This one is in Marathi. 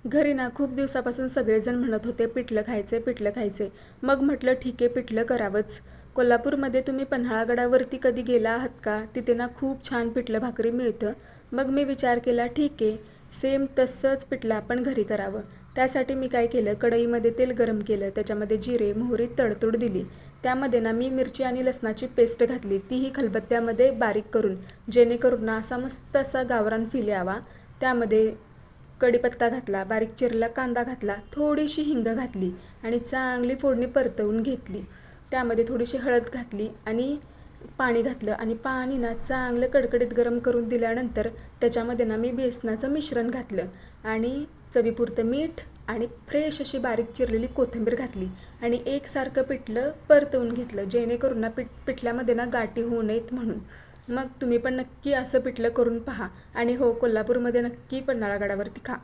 घरी ना खूप दिवसापासून सगळेजण म्हणत होते पिठलं खायचे पिठलं खायचे. मग म्हटलं ठीक आहे पिठलं करावंच. कोल्हापूरमध्ये तुम्ही पन्हाळगडावरती कधी गेला आहात का? तिथे ना खूप छान पिठलं भाकरी मिळतं. मग मी विचार केला ठीक आहे सेम तसंच पिठलं आपण घरी करावं. त्यासाठी मी काय केलं, कढईमध्ये तेल गरम केलं, त्याच्यामध्ये जिरे मोहरी तडतूड दिली. त्यामध्ये ना मी मिरची आणि लसणाची पेस्ट घातली, तीही खलबत्त्यामध्ये बारीक करून, जेणेकरून ना असा मस्त असा गावरान फील यावा. त्यामध्ये कढीपत्ता घातला, बारीक चिरला कांदा घातला, थोडीशी हिंग घातली आणि चांगली फोडणी परतवून घेतली. त्यामध्ये थोडीशी हळद घातली आणि पाणी घातलं आणि पाणी ना चांगलं कडकडीत गरम करून दिल्यानंतर त्याच्यामध्ये ना मी बेसनाचं मिश्रण घातलं आणि चवीपुरतं मीठ आणि फ्रेश अशी बारीक चिरलेली कोथिंबीर घातली आणि एकसारखं पिठलं परतवून घेतलं, जेणेकरून ना पिठल्यामध्ये ना गाठी होऊ नयेत म्हणून. मग तुम्ही पण नक्की असं पिठलं करून पहा आणि हो, कोल्हापूरमध्ये नक्की पन्हाळगडावरती खा.